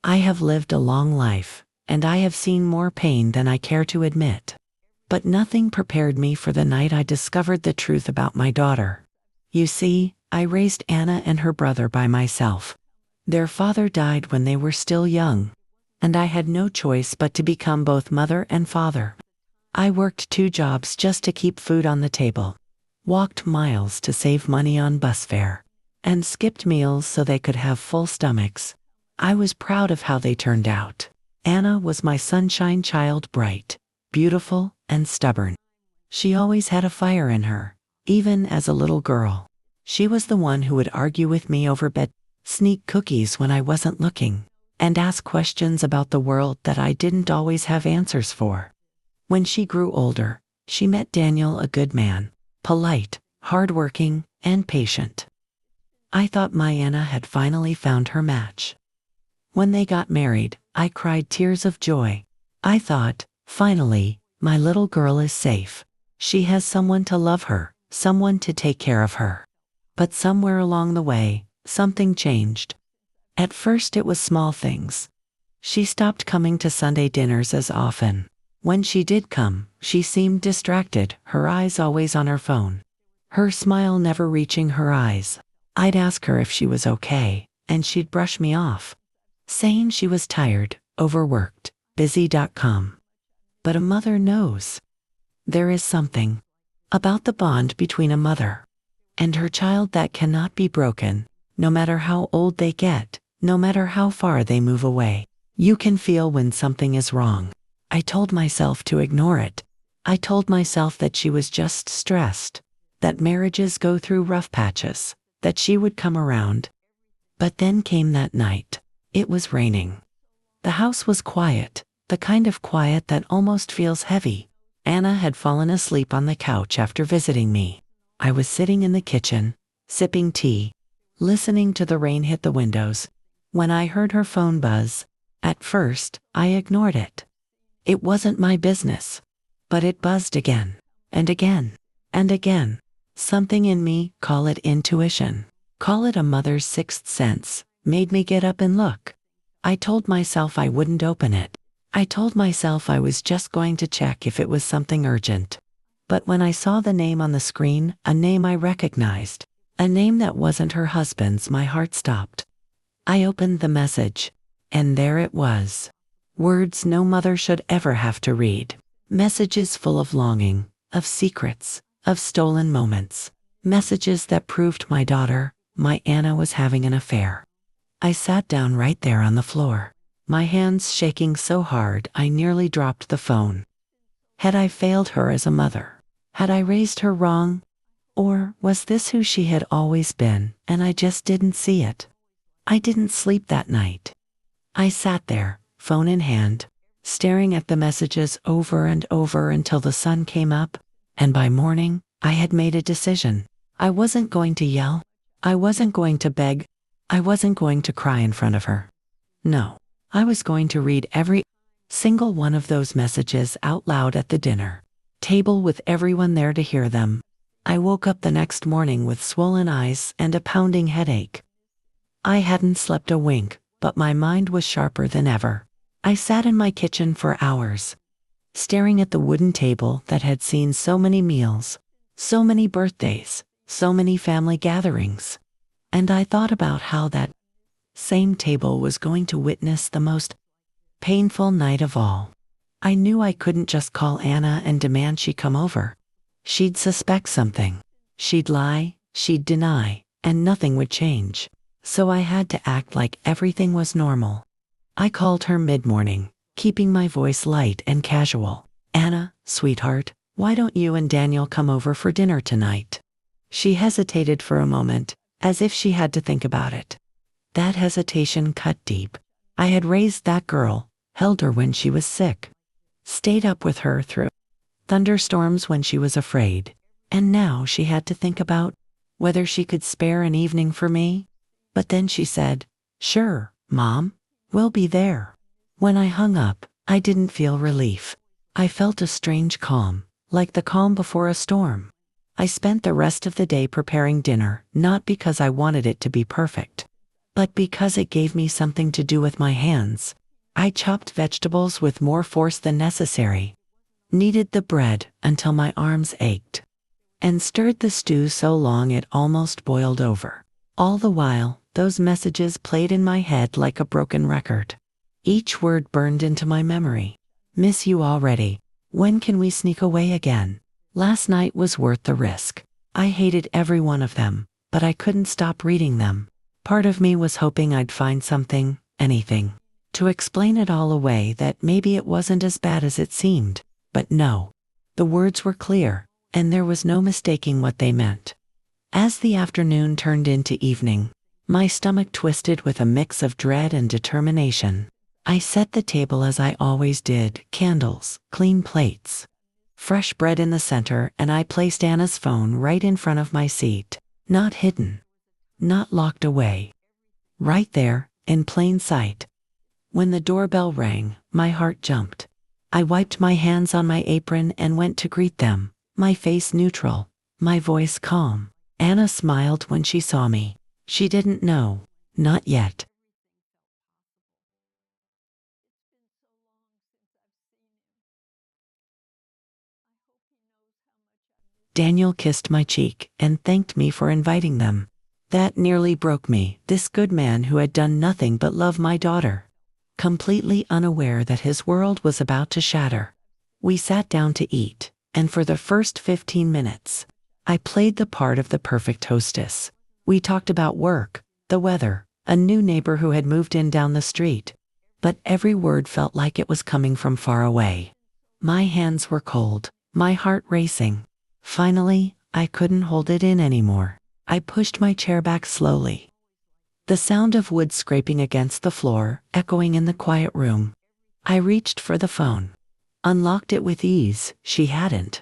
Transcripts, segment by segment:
I have lived a long life, and I have seen more pain than I care to admit. But nothing prepared me for the night I discovered the truth about my daughter. You see, I raised Anna and her brother by myself. Their father died when they were still young, and I had no choice but to become both mother and father. I worked 2 jobs just to keep food on the table, walked miles to save money on bus fare, and skipped meals so they could have full stomachs. I was proud of how they turned out. Anna was my sunshine child, bright, beautiful, and stubborn. She always had a fire in her, even as a little girl. She was the one who would argue with me over bed, sneak cookies when I wasn't looking, and ask questions about the world that I didn't always have answers for. When she grew older, she met Daniel, a good man, polite, hardworking, and patient. I thought my Anna had finally found her match. When they got married, I cried tears of joy. I thought, finally, my little girl is safe. She has someone to love her, someone to take care of her. But somewhere along the way, something changed. At first it was small things. She stopped coming to Sunday dinners as often. When she did come, she seemed distracted, her eyes always on her phone. Her smile never reaching her eyes. I'd ask her if she was okay, and she'd brush me off, saying she was tired, overworked, busy.com. But a mother knows. There is something about the bond between a mother and her child that cannot be broken, no matter how old they get, no matter how far they move away. You can feel when something is wrong. I told myself to ignore it. I told myself that she was just stressed, that marriages go through rough patches, that she would come around. But then came that night. It was raining. The house was quiet, the kind of quiet that almost feels heavy. Anna had fallen asleep on the couch after visiting me. I was sitting in the kitchen, sipping tea, listening to the rain hit the windows, when I heard her phone buzz. At first, I ignored it. It wasn't my business. But it buzzed again, and again, and again. Something in me, call it intuition, call it a mother's sixth sense, made me get up and look. I told myself I wouldn't open it. I told myself I was just going to check if it was something urgent. But when I saw the name on the screen, a name I recognized, a name that wasn't her husband's, my heart stopped. I opened the message, and there it was. Words no mother should ever have to read. Messages full of longing, of secrets, of stolen moments. Messages that proved my daughter, my Anna, was having an affair. I sat down right there on the floor, my hands shaking so hard I nearly dropped the phone. Had I failed her as a mother? Had I raised her wrong? Or was this who she had always been, and I just didn't see it? I didn't sleep that night. I sat there, phone in hand, staring at the messages over and over until the sun came up, and by morning, I had made a decision. I wasn't going to yell. I wasn't going to beg. I wasn't going to cry in front of her. No, I was going to read every single one of those messages out loud at the dinner table with everyone there to hear them. I woke up the next morning with swollen eyes and a pounding headache. I hadn't slept a wink, but my mind was sharper than ever. I sat in my kitchen for hours, staring at the wooden table that had seen so many meals, so many birthdays, so many family gatherings. And I thought about how that same table was going to witness the most painful night of all. I knew I couldn't just call Anna and demand she come over. She'd suspect something. She'd lie, she'd deny, and nothing would change. So I had to act like everything was normal. I called her mid-morning, keeping my voice light and casual. Anna, sweetheart, why don't you and Daniel come over for dinner tonight? She hesitated for a moment, as if she had to think about it. That hesitation cut deep. I had raised that girl, held her when she was sick, stayed up with her through thunderstorms when she was afraid, and now she had to think about whether she could spare an evening for me. But then she said, "Sure, Mom, we'll be there." When I hung up, I didn't feel relief. I felt a strange calm, like the calm before a storm. I spent the rest of the day preparing dinner, not because I wanted it to be perfect, but because it gave me something to do with my hands. I chopped vegetables with more force than necessary, kneaded the bread until my arms ached, and stirred the stew so long it almost boiled over. All the while, those messages played in my head like a broken record. Each word burned into my memory. Miss you already. When can we sneak away again? Last night was worth the risk. I hated every one of them, but I couldn't stop reading them. Part of me was hoping I'd find something, anything, to explain it all away, that maybe it wasn't as bad as it seemed. But no. The words were clear, and there was no mistaking what they meant. As the afternoon turned into evening, my stomach twisted with a mix of dread and determination. I set the table as I always did, candles, clean plates, fresh bread in the center, and I placed Anna's phone right in front of my seat. Not hidden, not locked away. Right there, in plain sight. When the doorbell rang, my heart jumped. I wiped my hands on my apron and went to greet them, my face neutral, my voice calm. Anna smiled when she saw me. She didn't know, not yet. Daniel kissed my cheek and thanked me for inviting them. That nearly broke me, this good man who had done nothing but love my daughter, completely unaware that his world was about to shatter. We sat down to eat, and for the first 15 minutes, I played the part of the perfect hostess. We talked about work, the weather, a new neighbor who had moved in down the street, but every word felt like it was coming from far away. My hands were cold, my heart racing. Finally, I couldn't hold it in anymore. I pushed my chair back slowly, the sound of wood scraping against the floor echoing in the quiet room. I reached for the phone, unlocked it with ease. She hadn't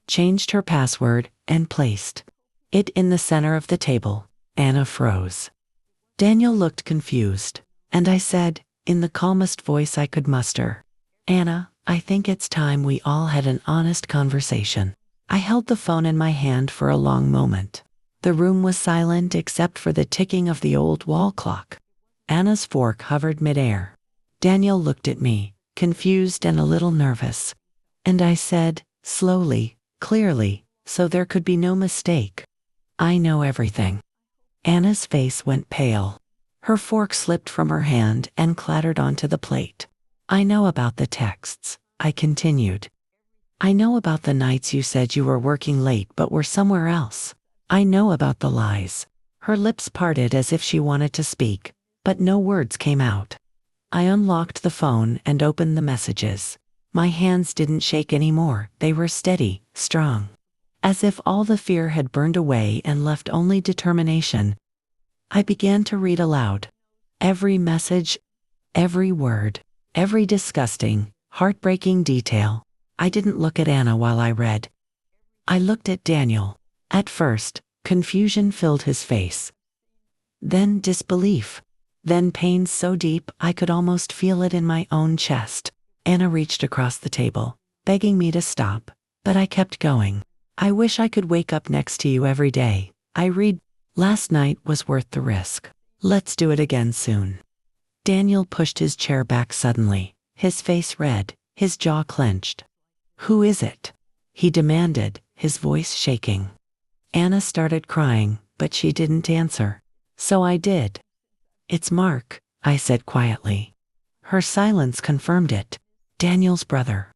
changed her password, and placed it in the center of the table. Anna froze. Daniel looked confused, and I said, in the calmest voice I could muster, "Anna, I think it's time we all had an honest conversation." I held the phone in my hand for a long moment. The room was silent except for the ticking of the old wall clock. Anna's fork hovered midair. Daniel looked at me, confused and a little nervous. And I said, slowly, clearly, so there could be no mistake, "I know everything." Anna's face went pale. Her fork slipped from her hand and clattered onto the plate. "I know about the texts," I continued. "I know about the nights you said you were working late but were somewhere else. I know about the lies." Her lips parted as if she wanted to speak, but no words came out. I unlocked the phone and opened the messages. My hands didn't shake anymore. They were steady, strong, as if all the fear had burned away and left only determination. I began to read aloud. Every message, every word, every disgusting, heartbreaking detail. I didn't look at Anna while I read. I looked at Daniel. At first, confusion filled his face. Then disbelief. Then pain so deep I could almost feel it in my own chest. Anna reached across the table, begging me to stop, but I kept going. "I wish I could wake up next to you every day." I read, "Last night was worth the risk. Let's do it again soon." Daniel pushed his chair back suddenly, his face red, his jaw clenched. "Who is it?" he demanded, his voice shaking. Anna started crying, but she didn't answer. So I did. "It's Mark," I said quietly. Her silence confirmed it. Daniel's brother.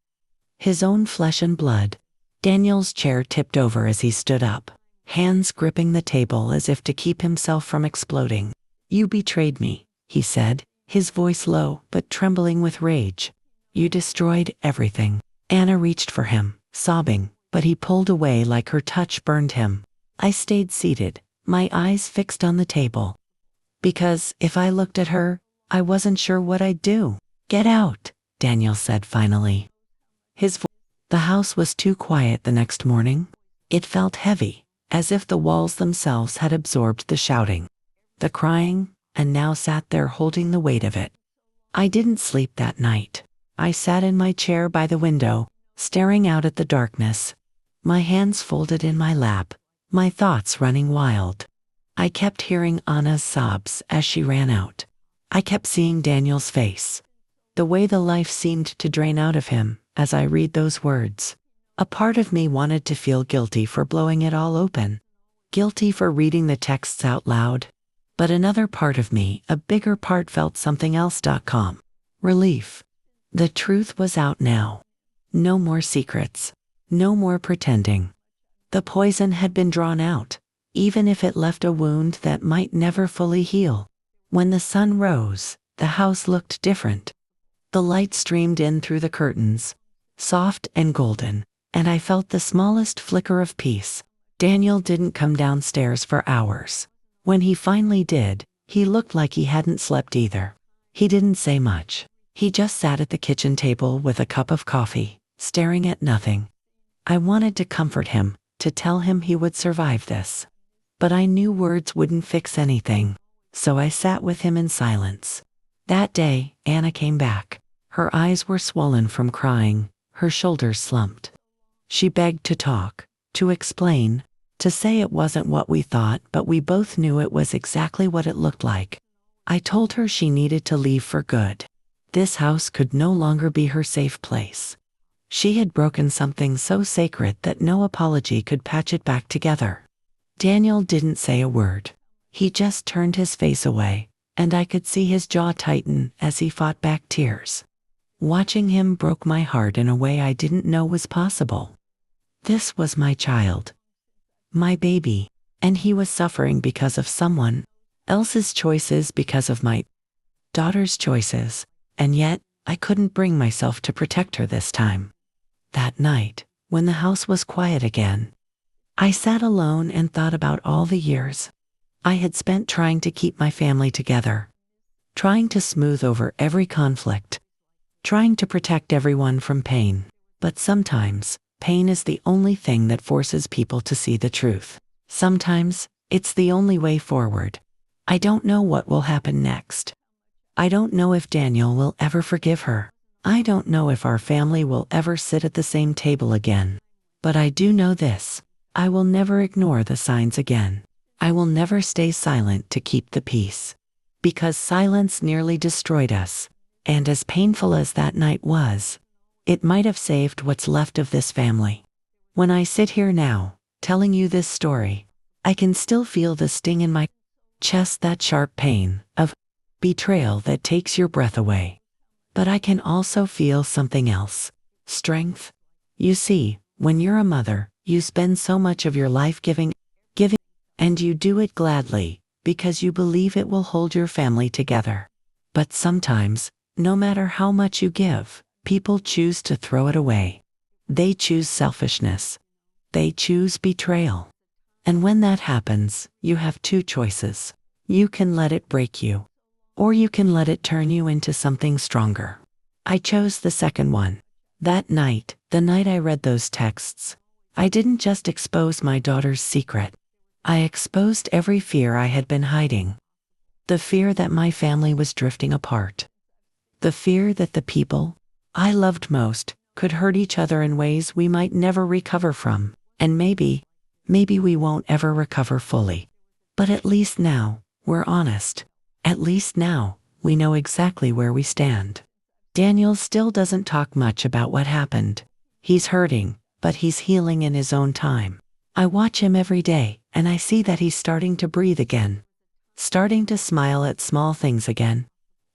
His own flesh and blood. Daniel's chair tipped over as he stood up, hands gripping the table as if to keep himself from exploding. "You betrayed me," he said, his voice low but trembling with rage. "You destroyed everything." Anna reached for him, sobbing, but he pulled away like her touch burned him. I stayed seated, my eyes fixed on the table. Because if I looked at her, I wasn't sure what I'd do. "Get out," Daniel said finally. The house was too quiet the next morning. It felt heavy, as if the walls themselves had absorbed the shouting, the crying, and now sat there holding the weight of it. I didn't sleep that night. I sat in my chair by the window, staring out at the darkness, my hands folded in my lap, my thoughts running wild. I kept hearing Anna's sobs as she ran out. I kept seeing Daniel's face. The way the life seemed to drain out of him as I read those words. A part of me wanted to feel guilty for blowing it all open. Guilty for reading the texts out loud. But another part of me, a bigger part, felt something else. Relief. The truth was out now. No more secrets. No more pretending. The poison had been drawn out, even if it left a wound that might never fully heal. When the sun rose, the house looked different. The light streamed in through the curtains, soft and golden, and I felt the smallest flicker of peace. Daniel didn't come downstairs for hours. When he finally did, he looked like he hadn't slept either. He didn't say much. He just sat at the kitchen table with a cup of coffee, staring at nothing. I wanted to comfort him, to tell him he would survive this. But I knew words wouldn't fix anything, so I sat with him in silence. That day, Anna came back. Her eyes were swollen from crying, her shoulders slumped. She begged to talk, to explain, to say it wasn't what we thought, but we both knew it was exactly what it looked like. I told her she needed to leave for good. This house could no longer be her safe place. She had broken something so sacred that no apology could patch it back together. Daniel didn't say a word. He just turned his face away, and I could see his jaw tighten as he fought back tears. Watching him broke my heart in a way I didn't know was possible. This was my child. My baby, and he was suffering because of someone else's choices, because of my daughter's choices, and yet I couldn't bring myself to protect her this time. That night, when the house was quiet again, I sat alone and thought about all the years I had spent trying to keep my family together, trying to smooth over every conflict, trying to protect everyone from pain. But sometimes, pain is the only thing that forces people to see the truth. Sometimes, it's the only way forward. I don't know what will happen next. I don't know if Daniel will ever forgive her. I don't know if our family will ever sit at the same table again. But I do know this. I will never ignore the signs again. I will never stay silent to keep the peace. Because silence nearly destroyed us. And as painful as that night was, it might have saved what's left of this family. When I sit here now, telling you this story, I can still feel the sting in my chest, that sharp pain of betrayal that takes your breath away. But I can also feel something else. Strength. You see, when you're a mother, you spend so much of your life giving, and you do it gladly, because you believe it will hold your family together. But sometimes, no matter how much you give, people choose to throw it away. They choose selfishness. They choose betrayal. And when that happens, you have two choices. You can let it break you, or you can let it turn you into something stronger. I chose the second one. That night, the night I read those texts, I didn't just expose my daughter's secret. I exposed every fear I had been hiding. The fear that my family was drifting apart. The fear that the people I loved most could hurt each other in ways we might never recover from. And maybe we won't ever recover fully. But at least now, we're honest. At least now, we know exactly where we stand. Daniel still doesn't talk much about what happened. He's hurting, but he's healing in his own time. I watch him every day, and I see that he's starting to breathe again. Starting to smile at small things again.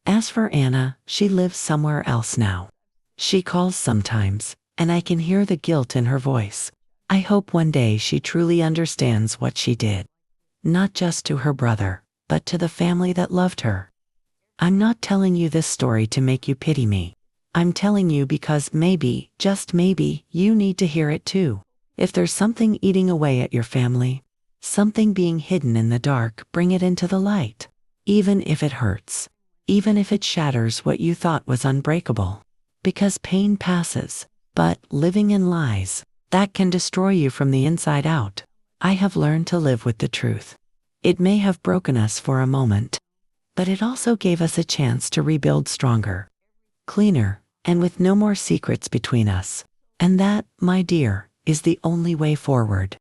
As for Anna, she lives somewhere else now. She calls sometimes, and I can hear the guilt in her voice. I hope one day she truly understands what she did. Not just to her brother, but to the family that loved her. I'm not telling you this story to make you pity me. I'm telling you because maybe, just maybe, you need to hear it too. If there's something eating away at your family, something being hidden in the dark, bring it into the light. Even if it hurts. Even if it shatters what you thought was unbreakable. Because pain passes, but living in lies, that can destroy you from the inside out. I have learned to live with the truth. It may have broken us for a moment, but it also gave us a chance to rebuild stronger, cleaner, and with no more secrets between us. And that, my dear, is the only way forward.